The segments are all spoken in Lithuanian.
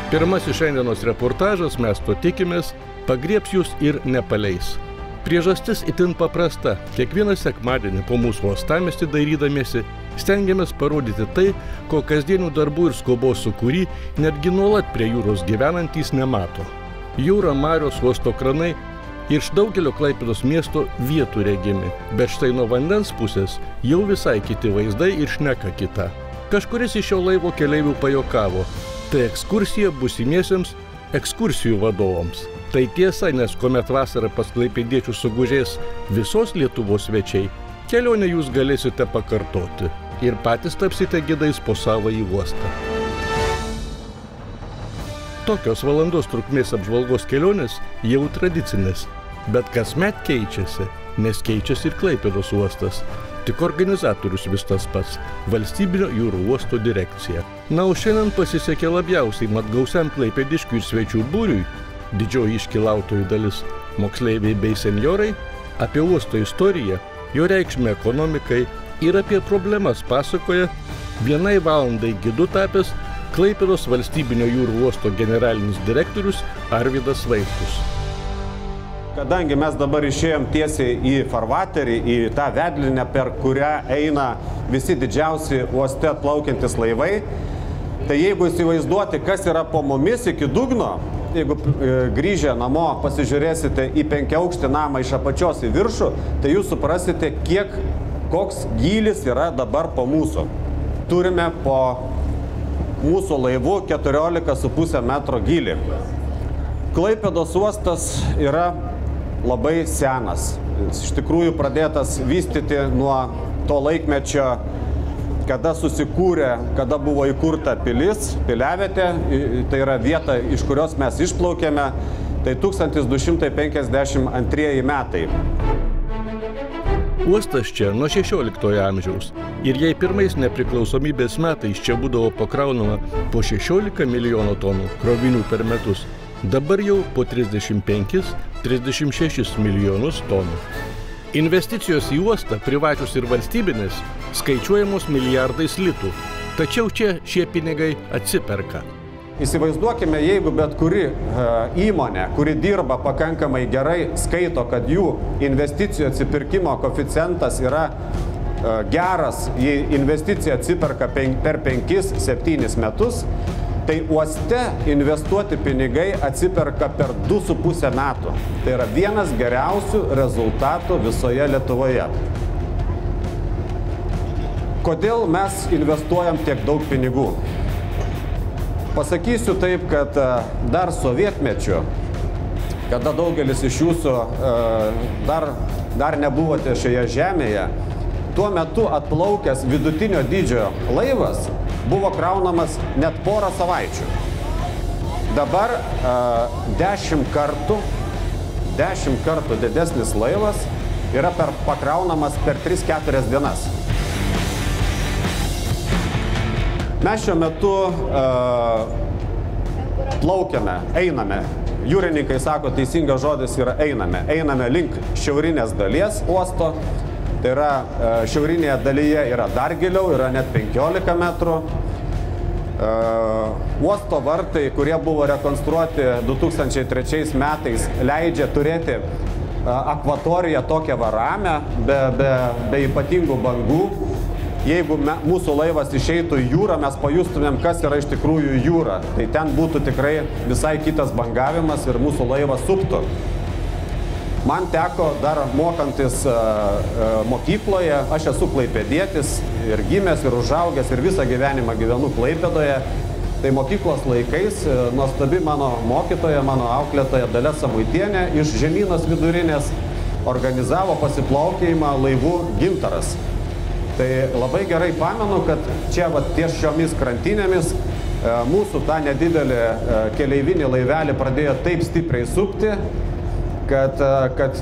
Pirmasis šiandienos reportažas, mes to tikimės, pagriebs jūs ir nepaleis. Priežastis itin paprasta. Kiekvieną sekmadienį po mūsų uostamiestį dairydamiesi stengiamės parodyti tai, ko kasdienių darbų ir skubos sūkury netgi nuolat prie jūros gyvenantys nemato. Jūra, marios, uosto kranai iš daugelio Klaipėdos miesto vietų regimi, bet štai nuo vandens pusės jau visai kiti vaizdai ir šneka kita. Kažkuris iš šio laivo keleivių pajokavo, tai ekskursija būsimiesiems ekskursijų vadovams. Tai tiesa, nes kuomet vasarą pas klaipėdiečius sugužės visos Lietuvos svečiai, kelionę jūs galėsite pakartoti ir patys tapsite gidais po savąjį uostą. Tokios valandos trukmės apžvalgos kelionės jau tradicinės, bet kasmet keičiasi, nes keičiasi ir Klaipėdos uostas. Tik organizatorius vis tas pats – Valstybinio jūrų uosto direkcija. Na, o šiandien pasisekė labiausiai mat gausiam klaipėdiškių ir svečių būriui, didžioji iškylautojų dalis – moksleiviai bei senjorai, apie uosto istoriją, jo reikšmę ekonomikai ir apie problemas pasakoja vienai valandai gidu tapęs Klaipėdos Valstybinio jūrų uosto generalinis direktorius Arvydas Vaitkus. Kadangi mes dabar išėjom tiesiai į farvaterį, į tą vedlinę, per kurią eina visi didžiausi uoste atplaukiantys laivai, tai jeigu įsivaizduoti, kas yra po mumis iki dugno, jeigu grįžę namo pasižiūrėsite į 5-aukštį namą iš apačios į viršų, tai jūs suprasite, koks gylis yra dabar po mūsų. Turime po mūsų laivų 14,5 metro gylį. Klaipėdos uostas yra labai senas. Iš tikrųjų pradėtas vystyti nuo to laikmečio, kada susikūrė, kada buvo įkurta pilis, piliavietė, tai yra vieta, iš kurios mes išplaukėme, tai 1252 metai. Uostas čia nuo 16 amžiaus ir jei pirmais nepriklausomybės metais čia būdavo pakraunama po 16 milijonų tonų krovinių per metus, dabar jau po 35–36 milijonus tonų. Investicijos į uostą, privačios ir valstybinės, skaičiuojamos milijardais litų, tačiau čia šie pinigai atsiperka. Įsivaizduokime, jeigu bet kuri įmonė, kuri dirba pakankamai gerai, skaito, kad jų investicijų atsipirkimo koeficientas yra geras, jei investicija atsiperka per 5–7 metus, tai uoste investuoti pinigai atsiperka per 2,5 metų. Tai yra vienas geriausių rezultatų visoje Lietuvoje. Kodėl mes investuojam tiek daug pinigų? Pasakysiu taip, kad dar sovietmečiu, kada daugelis iš jūsų dar nebuvote šioje žemėje, tuo metu atplaukęs vidutinio dydžio laivas buvo kraunamas net porą savaičių. Dabar 10 kartų didesnis laivas yra pakraunamas per 3–4 dienas. Mes šiuo metu plaukiame, einame. Jūrininkai sako, teisingas žodis yra einame. Einame link šiaurinės dalies uosto. Tai yra šiaurinėje dalyje yra dar giliau, yra net 15 metrų. Uosto vartai, kurie buvo rekonstruoti 2003 metais, leidžia turėti akvatoriją tokią ramią, be ypatingų bangų. Jeigu mūsų laivas išeitų į jūrą, mes pajustumėm, kas yra iš tikrųjų jūra. Tai ten būtų tikrai visai kitas bangavimas ir mūsų laivas suptų. Man teko dar mokantis mokykloje, aš esu klaipėdietis ir gimęs ir užaugęs ir visą gyvenimą gyvenu Klaipėdoje. Tai mokyklos laikais nuostabi mano mokytoja, mano auklėtoja Dalia Samuitienė iš Žemynos vidurinės organizavo pasiplaukėjimą laivų Gintaras. Tai labai gerai pamenu, kad čia ties šiomis krantinėmis mūsų tą nedidelį keleivinį laivelį pradėjo taip stipriai supti, kad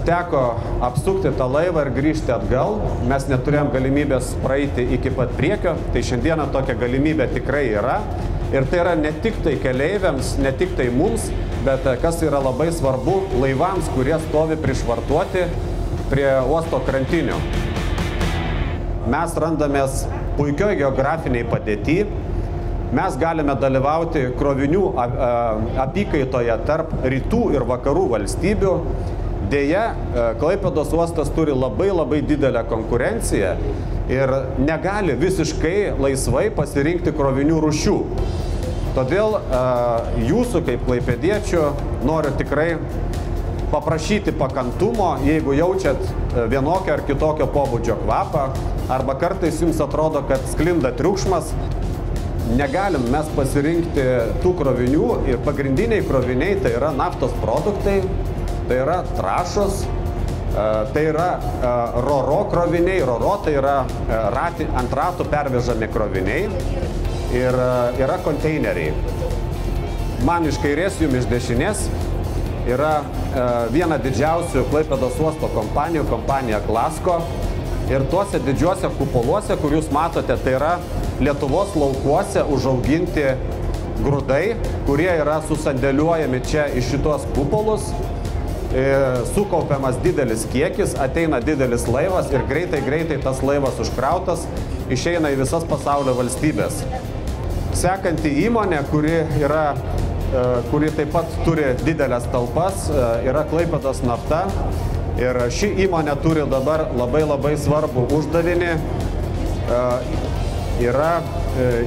teko apsukti tą laivą ir grįžti atgal. Mes neturėjom galimybės praeiti iki pat priekio, tai šiandieną tokia galimybė tikrai yra. Ir tai yra ne tik tai keleiviams, ne tik tai mums, bet kas yra labai svarbu, laivams, kurie stovi prišvartuoti prie uosto krantinių. Mes randamės puikioj geografiniai padėty. mes galime dalyvauti krovinių apykaitoje tarp rytų ir vakarų valstybių. Deja, Klaipėdos uostas turi labai didelę konkurenciją ir negali visiškai laisvai pasirinkti krovinių rūšių. Todėl jūsų kaip klaipėdiečių noriu tikrai paprašyti pakantumo, jeigu jaučiat vienokio ar kitokio pobūdžio kvapą, arba kartais jums atrodo, kad sklinda triukšmas, negalim mes pasirinkti tų krovinių ir pagrindiniai kroviniai tai yra naftos produktai, tai yra trąšos, tai yra roro kroviniai, roro tai yra ant ratų pervežami kroviniai ir yra konteineriai. Man iš kairės, jums iš dešinės yra viena didžiausių Klaipėdos uosto kompanijų, kompanija Klasko. Ir tuose didžiuose kupoluose, kur jūs matote, tai yra Lietuvos laukuose užauginti grūdai, kurie yra susandėliuojami čia į šitos kupolus. Sukaupiamas didelis kiekis, ateina didelis laivas ir greitai tas laivas užkrautas išeina į visas pasaulio valstybės. Sekanti įmonė, kuri taip pat turi didelės talpas, yra Klaipėdos nafta. Ir ši įmonė turi dabar labai svarbų uždavinį. Yra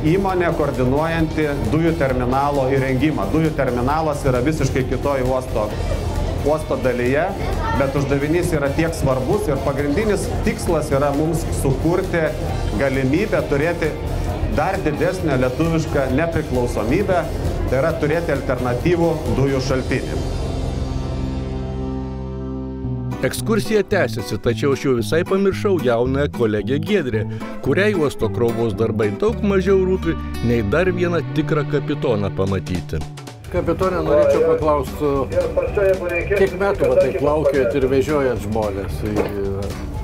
įmonė koordinuojanti dujų terminalo įrengimą. Dujų terminalas yra visiškai kitoj uosto dalyje, bet uždavinys yra tiek svarbus ir pagrindinis tikslas yra mums sukurti galimybę turėti dar didesnę lietuvišką nepriklausomybę, tai yra turėti alternatyvų dujų šaltinį. Ekskursija tęsiasi, tačiau aš jau visai pamiršau jaunąją kolegę Giedrę, kuriai uosto krovos darbai daug mažiau rūpi, nei dar vieną tikrą kapitoną pamatyti. Kapitone, norėčiau paklausti, kiek metų taip laukiat ir vežiojat žmonės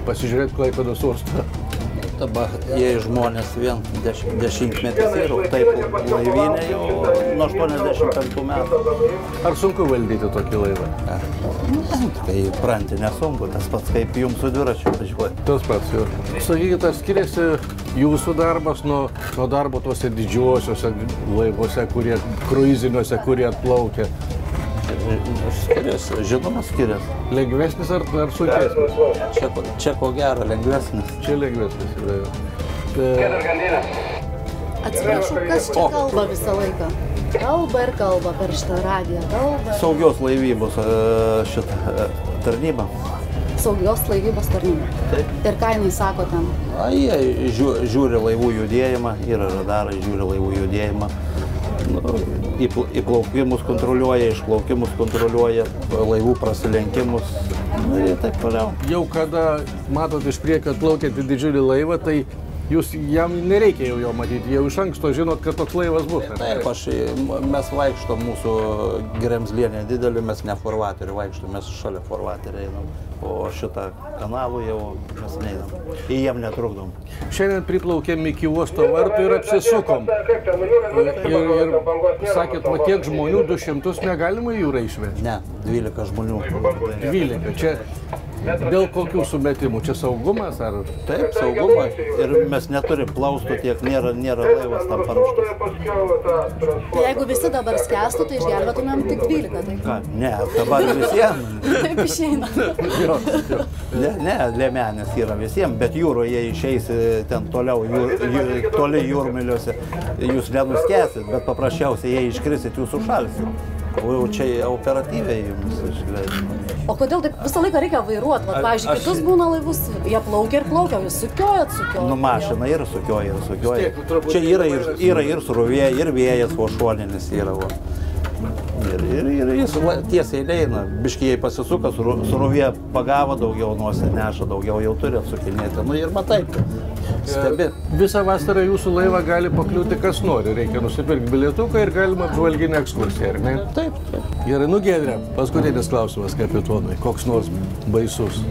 pasižiūrėti Klaipėdos uostą? Dabar jie žmonės vien dešimtmetis ir taip laivyne jau nuo 85 metų. Ar sunku valdyti tokį laivą? Kai pranti nesunku, tas pats kaip jums su dviračiu važiuoti. Tas pats jau. Sakykite, ar skiriasi jūsų darbas nuo darbo tuose didžiuosiuose laivuose, kruiziniuose, kurie atplaukia? Skiriasi, žinoma skiriasi. Lengvesnis ar sunkesnis? Čia ko gero, lengvesnis. Čia lengvesnis yra jau. Atsiprašau, kas čia kalba visą laiką? Kalba ir kalba per šitą radiją, kalba. Saugios laivybos šitą tarnybą. Saugios laivybos tarnyba. Taip. Ir ką jinai sako ten? Jie žiūri laivų judėjimą, yra radarai, žiūri laivų judėjimą. Įplaukimus kontroliuoja, išplaukimus kontroliuoja, laivų prasilenkimus ir taip toliau. Jau kada matot iš priekio atplaukiantį didžiulį laivą, tai jam nereikia jau jo matyti, jau iš anksto žinot, kad toks laivas bus. Taip, mes vaikštom mūsų gremzlienė didelį, mes ne farvaterį vaikštom, mes šalia farvaterį einam. O šitą kanalų jau mes neįdam. Į jiem netrukdom. Šiandien priplaukėm iki uosto vartų ir apsisukom. Ir sakėt, va tiek žmonių, 200 negalima į jūrą išvežti? Ne, 12 žmonių. 12. Čia dėl kokių sumetimų? Čia saugumas ar? Taip, saugumas. Ir mes neturim plaustų tiek, nėra laivas tam paruoštas. Tai jeigu visi dabar skęstų, tai išgelbėtumėm tik 12, tai? Ką? Ne, dabar visiems. Taip išeina. Ne, liemenės yra visiems, bet jūroje išeis ten toliau, toli jūrmiliuose, jūs nenuskęsit, bet paprasčiausiai jei iškrisit, jūs užšalsit. O jau čia operatyviai jums išgyvenimo. O kodėl taip visą laiką reikia vairuoti? Pavyzdžiui, kitus būna laivus, jie plaukia ir plaukia, jūs sukiojat. Nu, mašina ir sukioja. Čia yra ir srovė, ir vėjas, o šuolinis yra. Ir jis tiesiai eina, biškiai pasisuka, srovė pagavo daugiau, nosį neša daugiau, jau turi atsukinėti. Nu ir matai, stebi. Visą vasarą jūsų laivą gali pakliūti kas nori, reikia nusipirkti bilietuką ir galima apžvalginę ekskursiją, ar ne? Taip. Gerai, Giedre, paskutinis klausimas kapitonui, koks nors baisus.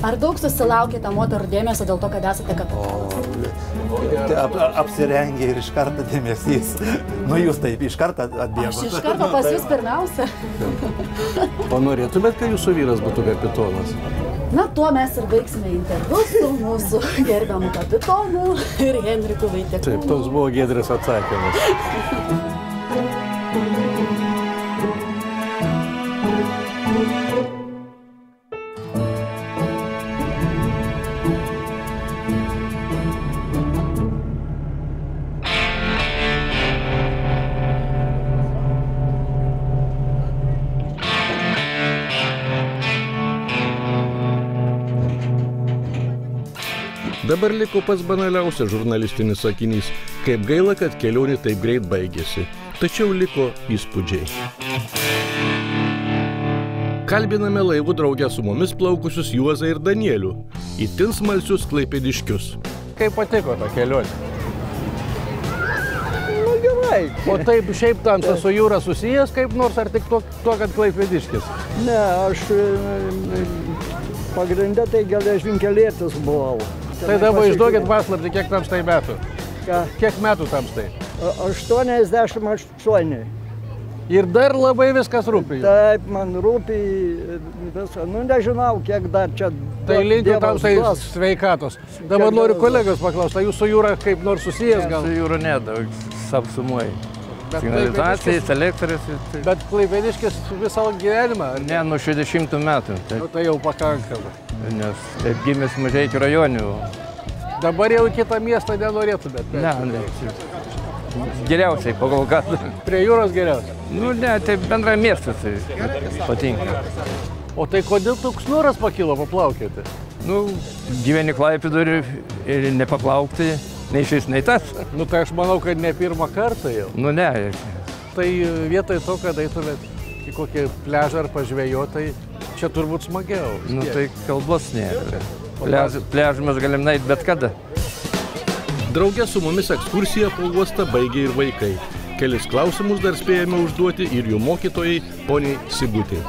Ar daug susilaukėte moterų dėmesio dėl to, kad esate kapitonas? Apsirengė ir iš karto dėmesys. Nu jūs taip iš karto atbėgote. Aš iš karto pas jūs pirmiausia. O norėtumėt, kad jūsų vyras būtų kapitonas? Na, tuo mes ir baigsime interviu su mūsų gerbiamu kapitonu ir Henriku Vaitiekūnu. Taip, toks buvo Giedrės atsakymas. Dabar liko pats banaliausias žurnalistinis sakinys. Kaip gaila, kad kelionė taip greit baigėsi. Tačiau liko įspūdžiai. Kalbiname laivų draugę su mumis plaukusius Juozą ir Danielių. Itin smalsius klaipėdiškius. Kaip patiko ta kelionė? Nu gerai. O taip šiaip tam su jūra susijęs kaip nors, ar tik tuo, kad klaipėdiškis? Ne, aš pagrindę tai geležinkelietis buvau. Tai dabar išduokit paslaptį, kiek tamstai metų? Ką? Kiek metų tamstai? 88. Ir dar labai viskas rūpi? Taip, man rūpi visą. Nu, nežinau, kiek dar čia... Tai linkiu tamstai sveikatos. Dabar noriu kolegos paklausti, jūs su jūra kaip nors susijęs gal? Su jūra nedaug, sapsumuoji. Signalizacijas, elektris. Bet klaipėdiškis visą gyvenimą? Ne, nuo 60 metų. Tai jau pakankama. Nes taip gimęs Mažeikių rajonių. Dabar jau kitą miestą nenorėtumėt? Ne. Geriausiai, pagal kas. Prie jūros geriausiai? Nu ne, tai bendrai miestas tai patinka. O tai kodėl toks noras pakilo paplaukioti? Nu, gyveni Klaipėdoj ir nepaplaukti, nei šis, nei tas. Nu tai aš manau, kad ne pirmą kartą jau. Nu ne. Tai vietoj to, kad eitumėt į kokį pležą ar pažvėjotai, čia turbūt smagiau. Nu tai kalbos nėra. Pležą mes galim nueiti bet kada. Drauge su mumis ekskursiją po uostą baigė ir vaikai. Kelis klausimus dar spėjame užduoti ir jų mokytojai, poniai Sigutė.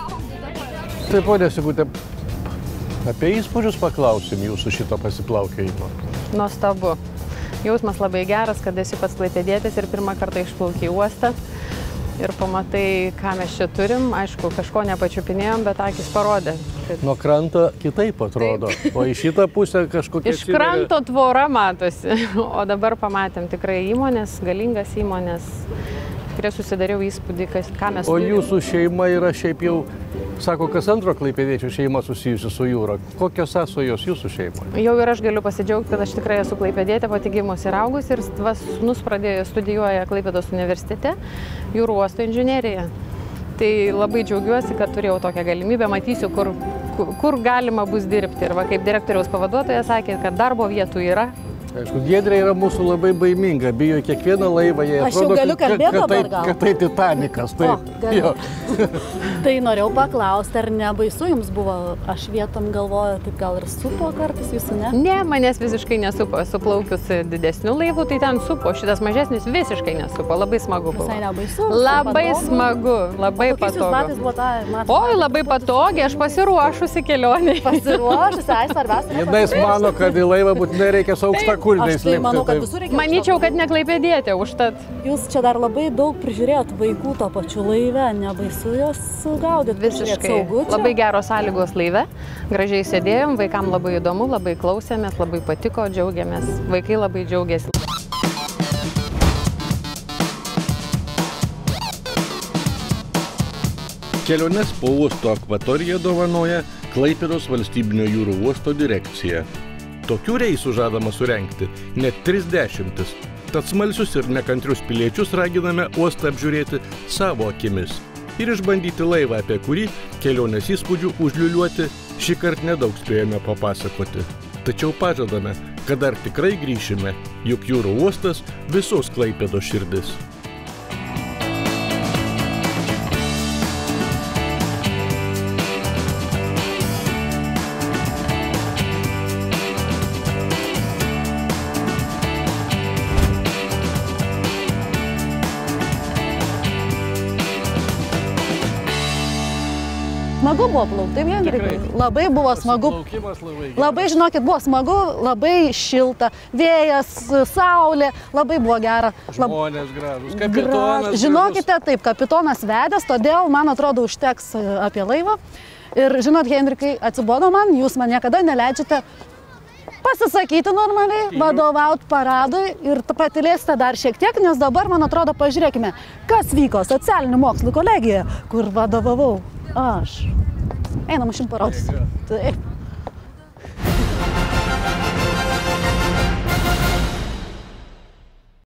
Tai ponia Sigutė, apie įspūdžius paklausim jūsų šito pasiplaukėjimo. Nuostabu. Jausmas labai geras, kad esi pats klaipėdietis ir pirmą kartą išplauki į uostą. Ir pamatai, ką mes čia turim. Aišku, kažko nepačiupinėjom, bet akis parodė. Nuo kranto kitaip atrodo, o į šitą pusę kažkokia... Iš kranto tvora matosi, o dabar pamatėm tikrai įmonės, galingas įmonės, kurie susidariau įspūdį, ką mes turim. O jūsų šeima yra šiaip jau, sako, kas antro klaipėdiečių šeima susijusi su jūra. Kokios sąsajos jūsų šeimoje? Jau ir aš galiu pasidžiaugti, kad aš tikrai esu klaipėdietė, pati gimus ir augus, ir sūnus studijuoja Klaipėdos universitete jūrų uosto inžineriją. Tai labai džiaugiuosi, kad turėjau tokią galimybę, matysiu, kur galima bus dirbti. Ir va, kaip direktoriaus pavaduotoja sakė, kad darbo vietų yra. Aišku, Giedrė yra mūsų labai baiminga, bijo kiekvieną laivą, jie atrodo, kad tai Titanikas. Tai norėjau paklausti, ar nebaisu jums buvo, aš vietom galvoju, taip gal ir supo kartais jūsų, ne? Ne, manęs visiškai nesupo, esu plaukius didesnių laivų, tai ten supo, šitas mažesnis visiškai nesupo, labai smagu buvo. Visai nebaisu? Labai smagu, labai patogu. Oi, labai patogi, aš pasiruošusi kelionį. Pasiruošusi, ai, svarbiausia. Jinais mano, kad į laivą būtinai reikia su aukšta kulniais lipti. Manau, kad visur reikia. Manyčiau, kad ne klaipėdietė užtat. Jūs čia dar labai daug prižiūrėjot vaikų to pačiu laive, nebaisu jos gaudyti. Visiškai. Labai geros sąlygos laive, gražiai sėdėjom, vaikam labai įdomu, labai klausėmės, labai patiko, džiaugiamės. Vaikai labai džiaugiasi. Keliones po uosto akvatoriją dovanoja Klaipėdos valstybinio jūrų uosto direkcija. Tokių reisų žadama surengti net 30. Tad smalsius ir nekantrius piliečius raginame uostą apžiūrėti savo akimis ir išbandyti laivą, apie kurį kelionės įspūdžių užliuliuoti šįkart nedaug spėjome papasakoti. Tačiau pažadame, kad dar tikrai grįšime, juk jūrų uostas visos Klaipėdos širdis. Smagu buvo plaukti, Henrikai. Labai buvo smagu. Labai, žinokit, buvo smagu, labai šilta, vėjas, saulė, labai buvo gera. Žmonės gražus, kapitonas. Žinokite, taip, kapitonas vedęs, todėl, man atrodo, užteks apie laivą. Ir žinot, Henrikai, atsibodo man, jūs man niekada neleidžiate pasisakyti normaliai, vadovauti paradui ir patylėsite dar šiek tiek, nes dabar, man atrodo, pažiūrėkime, kas vyko socialinių mokslų kolegijoje, kur vadovavau aš. Einam, aš jums parodysiu. Taip.